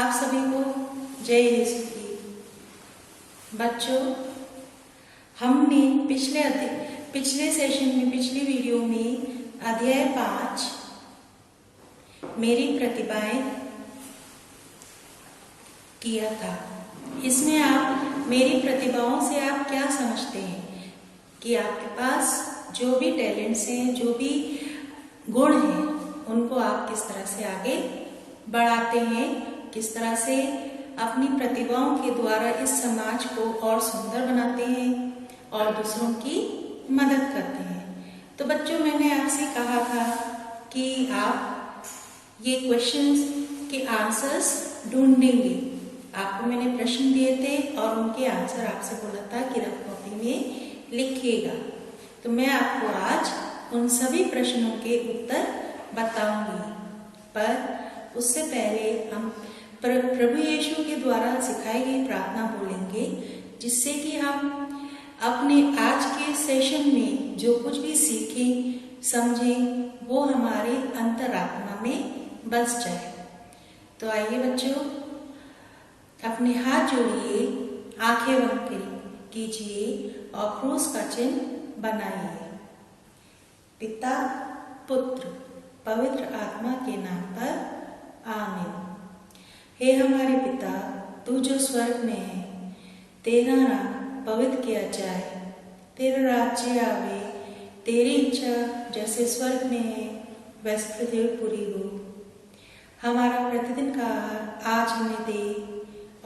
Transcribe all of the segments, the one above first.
आप सभी को जय यीशु की। बच्चों, हमने पिछले सेशन में पिछली वीडियो में अध्याय 5 मेरी प्रतिभाएं किया था। इसमें आप मेरी प्रतिभाओं से आप क्या समझते हैं कि आपके पास जो भी टैलेंट्स हैं, जो भी गुण हैं, उनको आप किस तरह से आगे बढ़ाते हैं, किस तरह से अपनी प्रतिभाओं के द्वारा इस समाज को और सुंदर बनाते हैं और दूसरों की मदद करते हैं। तो बच्चों, मैंने आपसे कहा था कि आप ये क्वेश्चंस के आंसर्स ढूंढेंगे। आपको मैंने प्रश्न दिए थे और उनके आंसर आपसे बोला था कि रफ कॉपी में लिखिएगा। तो मैं आपको आज उन सभी प्रश्नों के उत्तर बताऊंगी, पर उससे पहले हम प्रभु यीशु के द्वारा सिखाई गई प्रार्थना बोलेंगे, जिससे कि हम अपने आज के सेशन में जो कुछ भी सीखें समझें वो हमारे अंतरात्मा में बस जाए। तो आइए बच्चों, अपने हाथ जोड़िए, आंखें बंद कीजिए और क्रूस का चिन्ह बनाइए। पिता, पुत्र, पवित्र आत्मा के नाम पर आमीन। हे हमारे पिता, तू जो स्वर्ग में है, तेरा नाम पवित्र किया जाए, तेरा राज्य आवे, तेरी इच्छा जैसे स्वर्ग में है वैसे पृथ्वी पर पूरी हो। हमारा प्रतिदिन का आहार आज हमें दे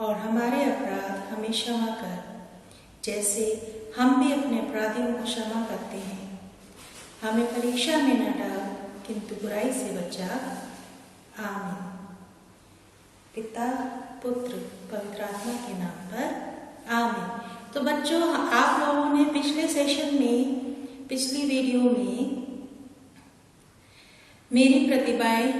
और हमारे अपराध हमें क्षमा कर, जैसे हम भी अपने अपराधियों को क्षमा करते हैं। हमें परीक्षा में न डाल, किंतु बुराई से बचा। आमीन। पिता, पुत्र, पवित्र आत्मा के नाम पर आमीन। तो बच्चों, आप लोगों ने पिछले सेशन में, पिछली वीडियो में मेरी प्रतिभाएं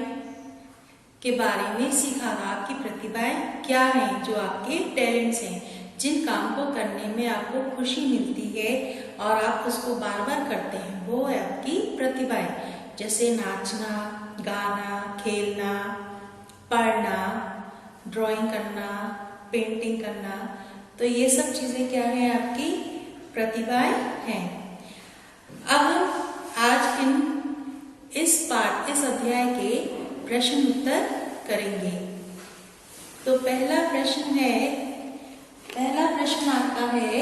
के बारे में सीखा। आपकी प्रतिभाएं क्या हैं, जो आपके टैलेंट्स हैं, जिन काम को करने में आपको खुशी मिलती है और आप उसको बार बार करते हैं, वो है आपकी प्रतिभाएं। जैसे नाचना, गाना, खेलना, पढ़ना, ड्राइंग करना, पेंटिंग करना। तो ये सब चीजें क्या है, आपकी प्रतिभाएं हैं। अब हम आज इस अध्याय के प्रश्न उत्तर करेंगे। तो पहला प्रश्न आपका है,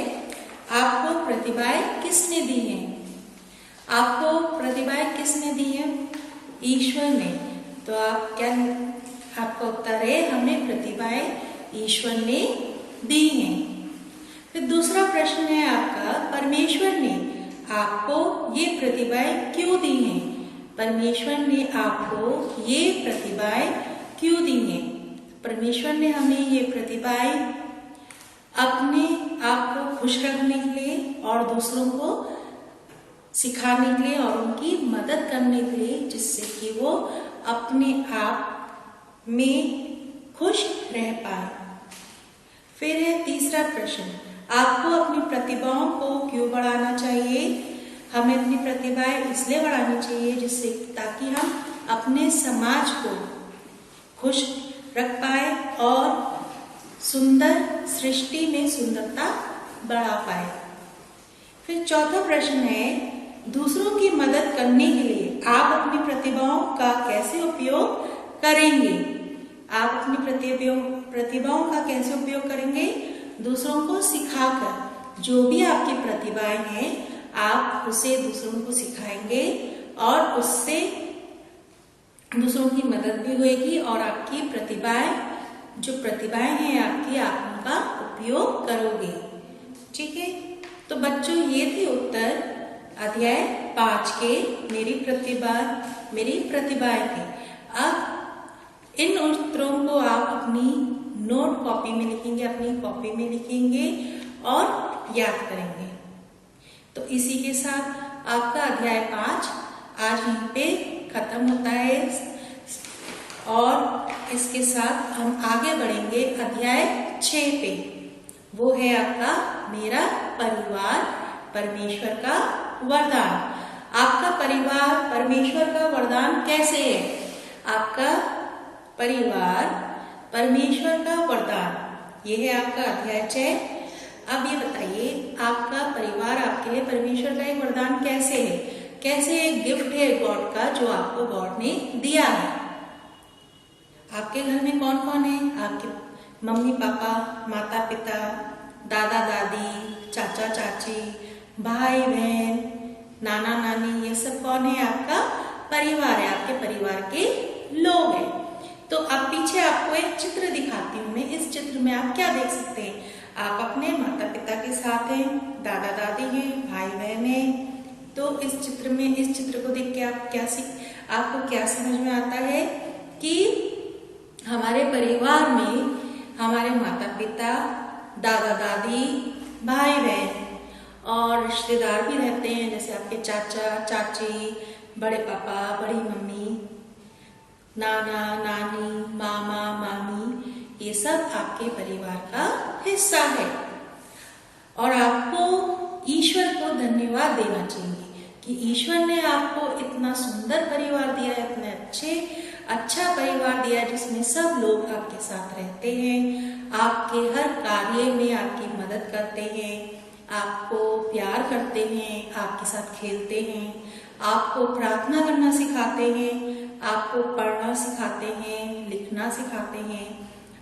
आपको प्रतिभाएं किसने दी हैं? आपको प्रतिभाएं किसने दी हैं? ईश्वर ने। तो आपका उत्तर है, हमें प्रतिभाएं ईश्वर ने दी हैं। फिर दूसरा प्रश्न है आपका, परमेश्वर ने आपको ये प्रतिभाएं क्यों दी हैं? परमेश्वर ने आपको ये प्रतिभाएं क्यों दी हैं? परमेश्वर ने हमें ये प्रतिभाएं अपने आप को खुश रखने के लिए और दूसरों को सिखाने के लिए और उनकी मदद करने के लिए, जिससे कि वो अपने आप में खुश रह पाए। फिर है तीसरा प्रश्न, आपको अपनी प्रतिभाओं को क्यों बढ़ाना चाहिए? हमें अपनी प्रतिभाएं इसलिए बढ़ानी चाहिए जिससे ताकि हम अपने समाज को खुश रख पाए और सुंदर सृष्टि में सुंदरता बढ़ा पाए। फिर चौथा प्रश्न है, दूसरों की मदद करने के लिए आप अपनी प्रतिभाओं का कैसे उपयोग करेंगे? आप अपनी प्रतिभाओं का कैसे उपयोग करेंगे? दूसरों को सिखाकर। जो भी आपकी प्रतिभाएं हैं, आप उसे दूसरों को सिखाएंगे और उससे दूसरों की मदद भी होगी और आपकी जो प्रतिभाएं हैं आपकी, आप उनका उपयोग करोगे। ठीक है। तो बच्चों, ये थे उत्तर अध्याय 5 के मेरी प्रतिभाएं के। अब इन उत्तरों को आप अपनी नोट कॉपी में लिखेंगे, अपनी कॉपी में लिखेंगे और याद करेंगे। तो इसी के साथ आपका अध्याय 5 आज यहीं पे खत्म होता है और इसके साथ हम आगे बढ़ेंगे अध्याय 6 पे। वो है आपका मेरा परिवार परमेश्वर का वरदान। आपका परिवार परमेश्वर का वरदान कैसे है? आपका परिवार परमेश्वर का वरदान, ये है आपका अध्याय 6। अब ये बताइए, आपका परिवार आपके लिए परमेश्वर का एक वरदान कैसे है, कैसे एक गिफ्ट है गॉड का जो आपको गॉड ने दिया है। आपके घर में कौन कौन है? आपके मम्मी पापा, माता पिता, दादा दादी, चाचा चाची, भाई बहन, नाना नानी, ये सब कौन है? आपका परिवार है, आपके परिवार के लोग हैं। तो अब पीछे आपको एक चित्र दिखाती हूँ मैं। इस चित्र में आप क्या देख सकते हैं? आप अपने माता पिता के साथ हैं, दादा दादी हैं, भाई बहन हैं। तो इस चित्र को देख के आपको क्या समझ में आता है कि हमारे परिवार में हमारे माता पिता, दादा दादी, भाई बहन और रिश्तेदार भी रहते हैं, जैसे आपके चाचा चाची, बड़े पापा, बड़ी मम्मी, नाना नानी, मामा मामी, ये सब आपके परिवार का हिस्सा है। और आपको ईश्वर को धन्यवाद देना चाहिए कि ईश्वर ने आपको इतना सुंदर परिवार दिया है, इतने अच्छा परिवार दिया है जिसमें सब लोग आपके साथ रहते हैं, आपके हर कार्य में आपकी मदद करते हैं, आपको प्यार करते हैं, आपके साथ खेलते हैं, आपको प्रार्थना करना सिखाते हैं, आपको पढ़ना सिखाते हैं, लिखना सिखाते हैं,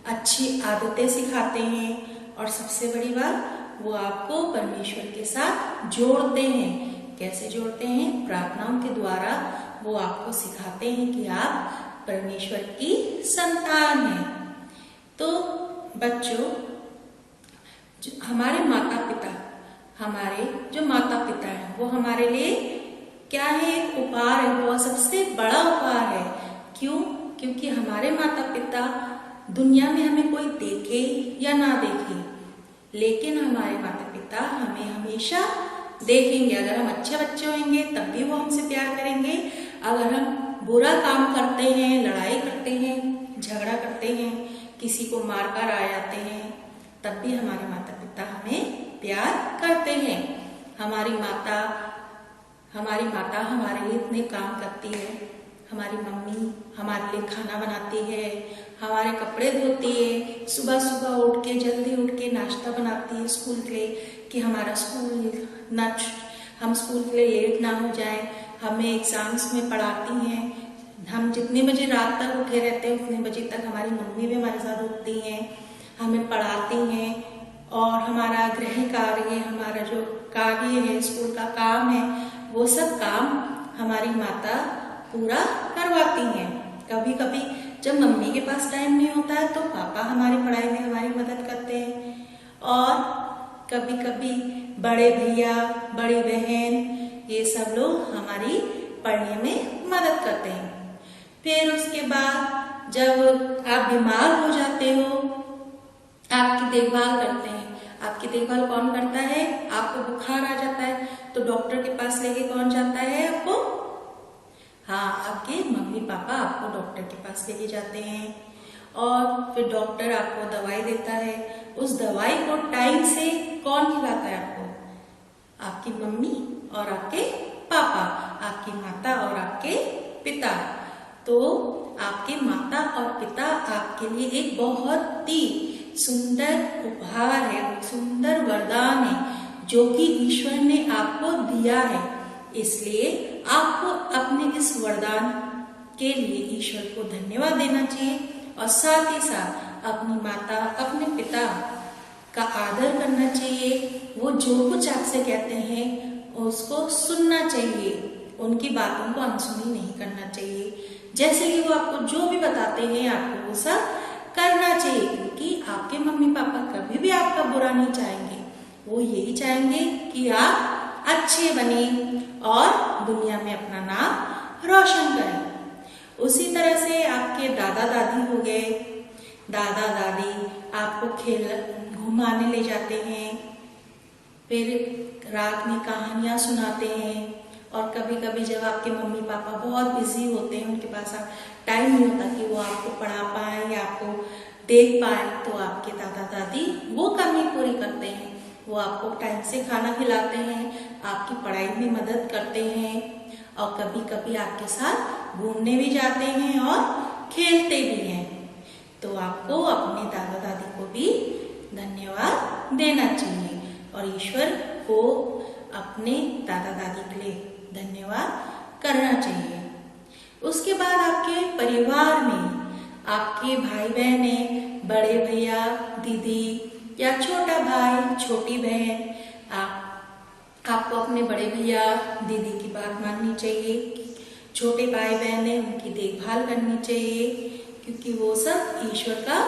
अच्छी आदतें सिखाते हैं और सबसे बड़ी बात, वो आपको परमेश्वर के साथ जोड़ते हैं। कैसे जोड़ते हैं? प्रार्थनाओं के द्वारा वो आपको सिखाते हैं कि आप परमेश्वर की संतान हैं। तो बच्चों, हमारे जो माता पिता हैं वो हमारे लिए क्या है? एक उपहार है, वो सबसे बड़ा उपहार है। क्यों? क्योंकि हमारे माता पिता दुनिया में हमें कोई देखे या ना देखे, लेकिन हमारे माता पिता हमें हमेशा देखेंगे। अगर हम अच्छे बच्चे होंगे तब भी वो हमसे प्यार करेंगे, अगर हम बुरा काम करते हैं, लड़ाई करते हैं, झगड़ा करते हैं, किसी को मारकर आ जाते हैं, तब भी हमारे माता पिता हमें प्यार करते हैं। हमारी माता हमारे लिए इतने काम करती है। हमारी मम्मी हमारे लिए खाना बनाती है, हमारे कपड़े धोती है, सुबह सुबह जल्दी उठ के नाश्ता बनाती है स्कूल के लिए, कि हमारा हम स्कूल के लिए लेट ना हो जाए। हमें एग्जाम्स में पढ़ाती हैं। हम जितने बजे रात तक उठे रहते हैं उतने बजे तक हमारी मम्मी भी हमारे साथ उठती हैं, हमें पढ़ाती हैं। और हमारा गृह कार्य, हमारा जो कार्य है, स्कूल का काम है, वो सब काम हमारी माता पूरा करवाती हैं। कभी कभी जब मम्मी के पास टाइम नहीं होता है तो पापा हमारी पढ़ाई में हमारी मदद करते हैं। और कभी कभी बड़े भैया, बड़ी बहन, ये सब लोग हमारी पढ़ने में मदद करते हैं। फिर उसके बाद जब आप बीमार हो जाते हो, आपकी देखभाल करते हैं। आपकी देखभाल कौन करता है? आपको बुखार आ जाता है तो डॉक्टर के पास लेके कौन जाता है आपको? हाँ, आपके मम्मी पापा आपको डॉक्टर के पास लेके जाते हैं और फिर डॉक्टर आपको दवाई देता है। उस दवाई को टाइम से कौन खिलाता है आपको? आपकी मम्मी और आपके पापा, आपकी माता और आपके पिता। तो आपके माता और पिता आपके लिए एक बहुत ही सुंदर उपहार है, सुंदर वरदान है जो कि ईश्वर ने आपको दिया है। इसलिए आपको अपने इस वरदान के लिए ईश्वर को धन्यवाद देना चाहिए और साथ ही साथ अपनी माता, अपने पिता का आदर करना चाहिए। वो जो कुछ आपसे कहते हैं उसको सुनना चाहिए, उनकी बातों को अनसुनी नहीं करना चाहिए। जैसे कि वो आपको जो भी बताते हैं आपको वो सब करना चाहिए, क्योंकि आपके मम्मी पापा कभी भी आपका बुरा नहीं चाहेंगे। वो यही चाहेंगे कि आप अच्छे बने और दुनिया में अपना नाम रोशन करें। उसी तरह से आपके दादा दादी हो गए। दादा दादी आपको घुमाने ले जाते हैं, फिर रात में कहानियां सुनाते हैं। और कभी कभी जब आपके मम्मी पापा बहुत बिजी होते हैं, उनके पास टाइम नहीं होता कि वो आपको पढ़ा पाए या आपको देख पाए, तो आपके दादा दादी वो कमी पूरी करते हैं। वो आपको टाइम से खाना खिलाते हैं, आपकी पढ़ाई में मदद करते हैं और कभी कभी आपके साथ घूमने भी जाते हैं और खेलते भी हैं। तो आपको अपने दादा दादी को भी धन्यवाद देना चाहिए और ईश्वर को अपने दादा दादी के लिए धन्यवाद करना चाहिए। उसके बाद आपके परिवार में आपके भाई बहन, बड़े भैया दीदी या छोटा भाई छोटी बहन, आपको अपने बड़े भैया दीदी की बात माननी चाहिए। छोटे भाई बहन है उनकी देखभाल करनी चाहिए, क्योंकि वो सब ईश्वर का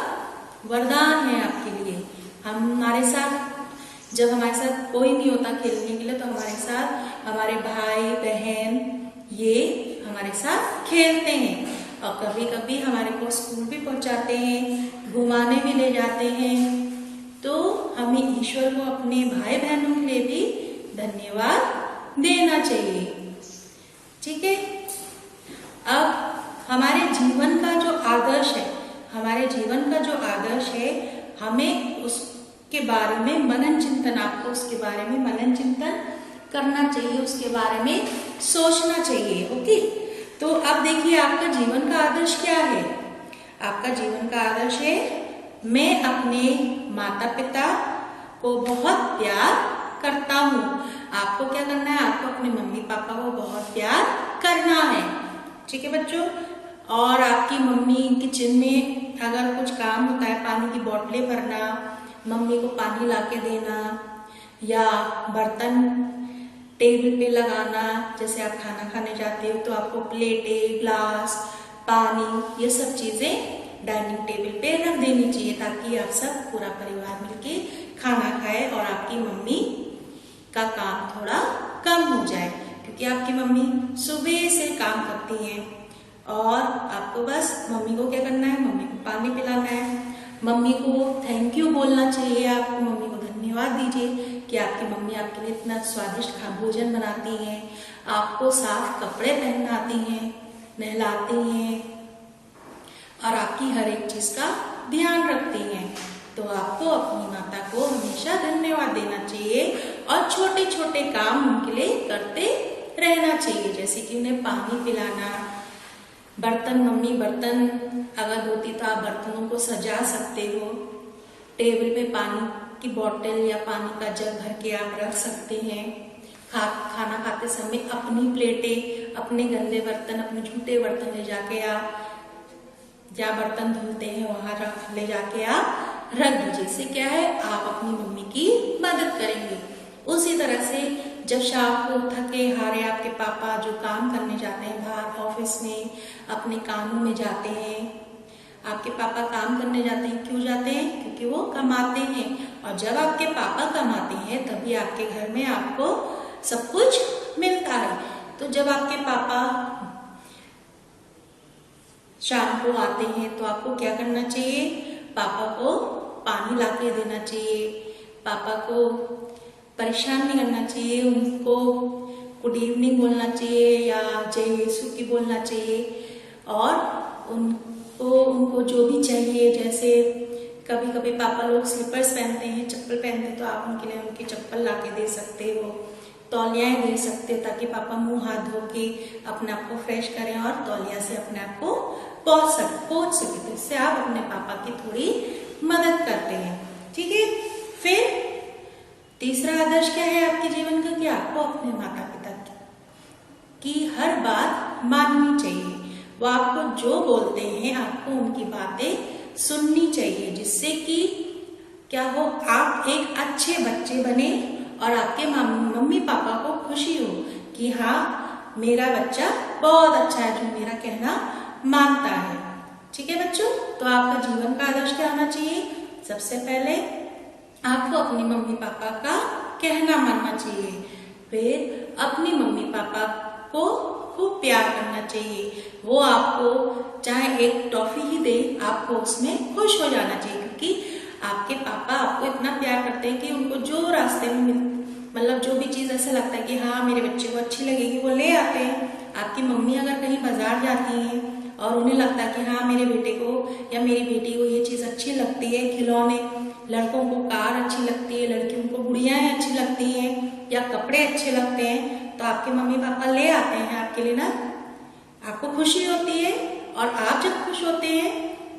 वरदान है आपके लिए। हमारे साथ जब हमारे साथ कोई नहीं होता खेलने के लिए, तो हमारे साथ हमारे भाई बहन ये हमारे साथ खेलते हैं और कभी कभी हमारे को स्कूल भी पहुंचाते हैं, घुमाने भी ले जाते हैं। तो हमें ईश्वर को अपने भाई बहनों के लिए भी धन्यवाद देना चाहिए। ठीक है। अब हमारे जीवन का जो आदर्श है, हमें उसके बारे में मनन चिंतन, आपको उसके बारे में मनन चिंतन करना चाहिए, उसके बारे में सोचना चाहिए। ओके। तो अब देखिए आपका जीवन का आदर्श क्या है। आपका जीवन का आदर्श है, मैं अपने माता पिता को बहुत प्यार करता हूँ। आपको क्या करना है, आपको अपने मम्मी पापा को बहुत प्यार करना है। ठीक है बच्चों। और आपकी मम्मी किचन में अगर कुछ काम होता है, पानी की बोतलें भरना, मम्मी को पानी लाके देना, या बर्तन टेबल पे लगाना, जैसे आप खाना खाने जाते हो तो आपको प्लेटें, ग्लास, पानी, ये सब चीजें डाइनिंग टेबल पे रख देनी चाहिए, ताकि आप सब पूरा परिवार मिलके खाना खाए और आपकी मम्मी का काम थोड़ा कम हो जाए, क्योंकि आपकी मम्मी सुबह से काम करती हैं और आपको बस मम्मी को क्या करना है, मम्मी को पानी पिलाना है, मम्मी को थैंक यू बोलना चाहिए, आपको मम्मी को धन्यवाद दीजिए कि आपकी मम्मी आपके लिए इतना स्वादिष्ट भोजन बनाती हैं, आपको साफ कपड़े पहनाती हैं, नहलाती हैं और आपकी हर एक चीज का ध्यान रखती हैं। तो आपको अपनी माता को हमेशा धन्यवाद देना चाहिए और छोटे छोटे काम उनके लिए करते रहना चाहिए, जैसे कि उन्हें पानी पिलाना, बर्तन, मम्मी बर्तन अगर धोती तो आप बर्तनों को सजा सकते हो, टेबल पे पानी की बोतल या पानी का जग भर के आप रख सकते हैं। खाना खाते समय अपनी प्लेटें, अपने गंदे बर्तन, अपने झूठे बर्तन ले जाके आप, जहाँ बर्तन धुलते हैं वहां ले जाके आप रख दीजिए। इससे क्या है, आप अपनी मम्मी की मदद करेंगे। उसी तरह से जब शाम को थके हारे आपके पापा जो काम करने जाते हैं बाहर ऑफिस में, अपने कामों में जाते हैं, आपके पापा काम करने जाते हैं, क्यों जाते हैं, क्योंकि वो कमाते हैं। और जब आपके पापा कमाते हैं तभी आपके घर में आपको सब कुछ मिलता है। तो जब आपके पापा शाम को आते हैं तो आपको क्या करना चाहिए, पापा को पानी लाके देना चाहिए, पापा को परेशान नहीं करना चाहिए, उनको गुड इवनिंग बोलना चाहिए या जय यीशु की बोलना चाहिए। और उनको जो भी चाहिए, जैसे कभी कभी पापा लोग स्लीपर्स पहनते हैं, चप्पल पहनते हैं, तो आप उनके लिए उनकी चप्पल लाके दे सकते हो, तौलियाएं दे सकते हो, ताकि पापा मुंह हाथ धो के अपने आप को फ्रेश करें और तौलिया से अपने आप को पहुंच सके। तो इससे आप अपने पापा की थोड़ी मदद करते हैं। ठीक है। फिर तीसरा आदर्श क्या है आपके जीवन का, कि आपको अपने माता पिता की हर बात माननी चाहिए। वो आपको जो बोलते हैं आपको उनकी बातें सुननी चाहिए, जिससे कि क्या हो, आप एक अच्छे बच्चे बने और आपके मम्मी पापा को खुशी हो कि हाँ मेरा बच्चा बहुत अच्छा है, जो मेरा कहना मानता है। ठीक है बच्चों। तो आपका जीवन का आदर्श क्या होना चाहिए, सबसे पहले आपको अपने मम्मी पापा का कहना मानना चाहिए, फिर अपनी मम्मी पापा को खूब प्यार करना चाहिए। वो आपको चाहे एक टॉफी ही दे, आपको उसमें खुश हो जाना चाहिए, क्योंकि आपके पापा आपको इतना प्यार करते हैं कि उनको जो रास्ते में मतलब जो भी चीज ऐसा लगता है कि हाँ मेरे बच्चे को अच्छी लगेगी, वो ले आते हैं। आपकी मम्मी अगर कहीं बाजार जाती हैं और उन्हें लगता है कि हाँ मेरे बेटे को या मेरी बेटी को ये चीज अच्छी लगती है, खिलौने, लड़कों को कार अच्छी लगती है, लड़कियों को गुड़ियाएं अच्छी लगती हैं या कपड़े अच्छे लगते हैं, तो आपके मम्मी पापा ले आते हैं आपके लिए ना, आपको खुशी होती है। और आप जब खुश होते हैं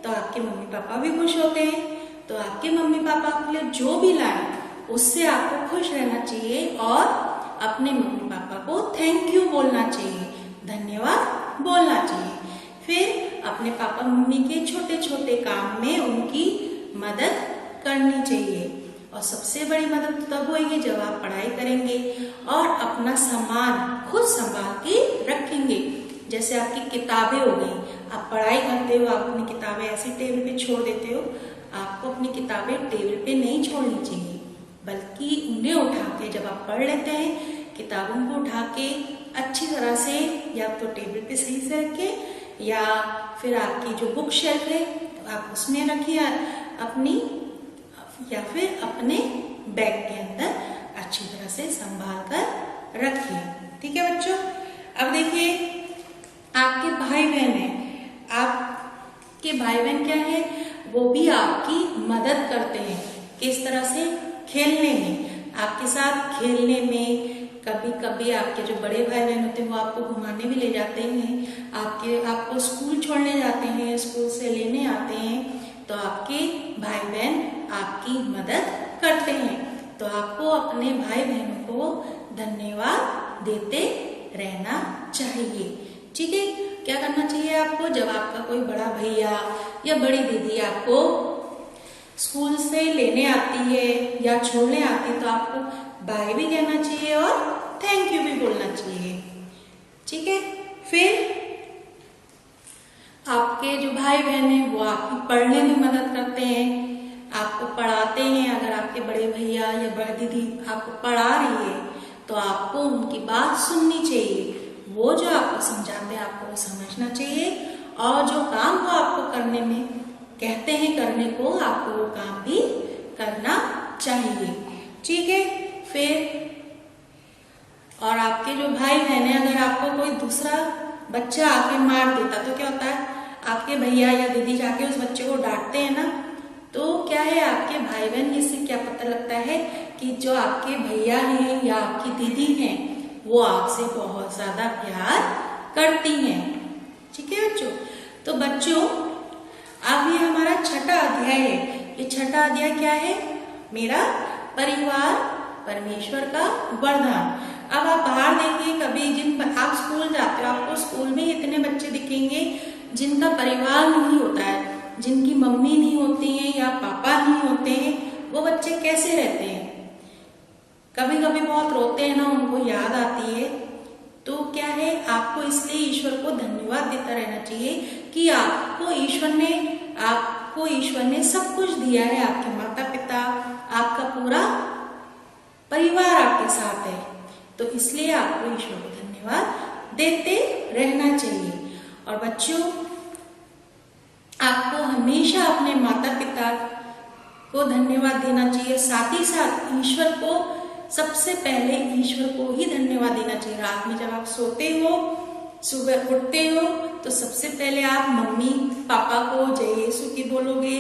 तो आपके मम्मी पापा भी खुश होते हैं। तो आपके मम्मी पापा के लिए जो भी लाए उससे आपको खुश रहना चाहिए और अपने मम्मी पापा को थैंक यू बोलना चाहिए, धन्यवाद बोलना चाहिए। फिर अपने पापा मम्मी के छोटे छोटे काम में उनकी मदद करनी चाहिए। और सबसे बड़ी मदद तब होगी जब आप पढ़ाई करेंगे और अपना सामान खुद संभाल के रखेंगे। जैसे आपकी किताबें हो गई, आप पढ़ाई करते हो, आप अपनी किताबें ऐसी टेबल पे छोड़ देते हो। आपको अपनी किताबें टेबल पे नहीं छोड़नी चाहिए, बल्कि उन्हें उठा के जब आप पढ़ लेते हैं, किताबों को उठा के अच्छी तरह से या तो टेबल पे सही से रखें या फिर आपकी जो बुक शेल्फ है आप उसमें रखिए अपनी, या फिर अपने बैग के अंदर अच्छी तरह से संभाल कर रखिए। ठीक है बच्चों। अब देखिए आपके भाई बहन है, आपके भाई बहन क्या है, वो भी आपकी मदद करते हैं। किस तरह से? खेलने में, आपके साथ खेलने में। कभी कभी आपके जो बड़े भाई बहन होते हैं वो आपको घुमाने भी ले जाते हैं, आपको स्कूल छोड़ने जाते हैं, स्कूल से लेने आते हैं। तो आपके भाई बहन आपकी मदद करते हैं। तो आपको अपने भाई बहनों को धन्यवाद देते रहना चाहिए। ठीक है। क्या करना चाहिए आपको? जब आपका कोई बड़ा भैया या बड़ी दीदी आपको स्कूल से लेने आती है या छोड़ने आती है तो आपको बाय भी कहना चाहिए और थैंक यू भी बोलना चाहिए। ठीक है। फिर आपके जो भाई बहन है वो आपकी पढ़ने में मदद करते हैं, आपको पढ़ाते हैं। अगर आपके बड़े भैया या बड़ी दीदी आपको पढ़ा रही है तो आपको उनकी बात सुननी चाहिए। वो जो आपको समझाते हैं आपको वो समझना चाहिए और जो काम वो आपको करने में कहते हैं करने को, आपको वो काम भी करना चाहिए। ठीक है। फिर और आपके जो भाई बहन है, अगर आपको कोई दूसरा बच्चा आके मार देता तो क्या होता है? आपके भैया या दीदी जाके उस बच्चे को डांटते हैं ना, तो क्या है, आपके भाई बहन इससे क्या पता लगता है कि जो आपके भैया हैं या आपकी दीदी हैं वो आपसे बहुत ज्यादा प्यार करती हैं। ठीक है बच्चों। तो बच्चों अब ये हमारा छठा अध्याय है। ये छठा अध्याय क्या है? मेरा परिवार परमेश्वर का वरदान। अब आप बाहर देखिए, कभी आप स्कूल जाते हो, आपको स्कूल में इतने बच्चे दिखेंगे जिनका परिवार नहीं होता है, जिनकी मम्मी नहीं होती है या पापा नहीं होते हैं। वो बच्चे कैसे रहते हैं? कभी कभी बहुत रोते हैं ना, उनको याद आती है। तो क्या है, आपको इसलिए ईश्वर को धन्यवाद देता रहना चाहिए कि आपको ईश्वर ने सब कुछ दिया है। आपके माता पिता, आपका पूरा परिवार आपके साथ है, तो इसलिए आपको ईश्वर को धन्यवाद देते रहना चाहिए। और बच्चों आपको हमेशा अपने माता पिता को धन्यवाद देना चाहिए, साथ ही साथ ईश्वर को, सबसे पहले ईश्वर को ही धन्यवाद देना चाहिए। रात में जब आप सोते हो, सुबह उठते हो, तो सबसे पहले आप मम्मी पापा को जय यीशु की बोलोगे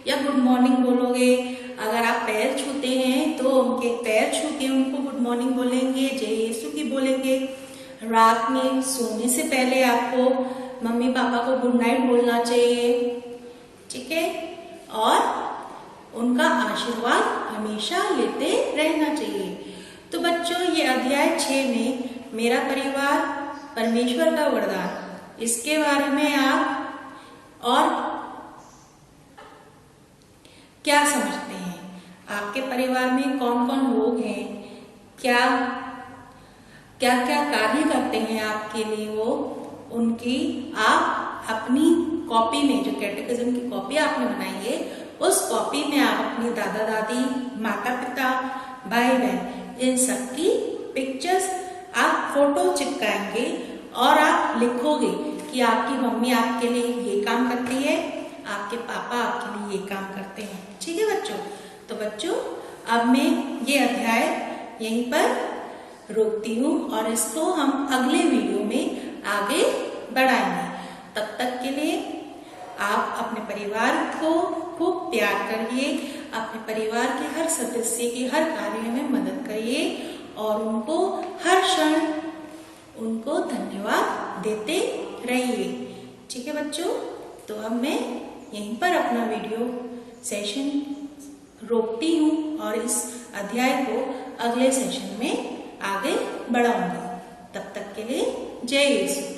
या गुड मॉर्निंग बोलोगे। अगर आप पैर छूते हैं तो उनके पैर छू के उनको गुड मॉर्निंग बोलेंगे, जय यीशु की बोलेंगे। रात में सोने से पहले आपको मम्मी पापा को गुड नाइट बोलना चाहिए। ठीक है। और उनका आशीर्वाद हमेशा लेते रहना चाहिए। तो बच्चों ये अध्याय 6 में मेरा परिवार परमेश्वर का वरदान, इसके बारे में आप और क्या समझते हैं? आपके परिवार में कौन कौन लोग हैं? क्या क्या क्या कार्य करते हैं आपके लिए वो, उनकी आप अपनी कॉपी में, जो कैटेकिज्म की कॉपी आपने बनाई है, उस कॉपी में आप अपनी दादा दादी, माता पिता, भाई बहन, इन सब की पिक्चर्स आप फोटो चिपकाएंगे और आप लिखोगे कि आपकी मम्मी आपके लिए ये काम करती है, आपके पापा आपके लिए ये काम करते हैं। ठीक है बच्चों। तो बच्चों अब मैं ये अध्याय यहीं पर रोकती हूँ और इसको हम अगले वीडियो में आगे बढ़ाएंगे। तब तक के लिए आप अपने परिवार को खूब प्यार करिए, अपने परिवार के हर सदस्य की हर कार्य में मदद करिए और उनको हर क्षण उनको धन्यवाद देते रहिए। ठीक है बच्चों। तो अब मैं यहीं पर अपना वीडियो सेशन रोकती हूँ और इस अध्याय को अगले सेशन में आगे बढ़ाऊंगी। तब तक के लिए जय यीशु।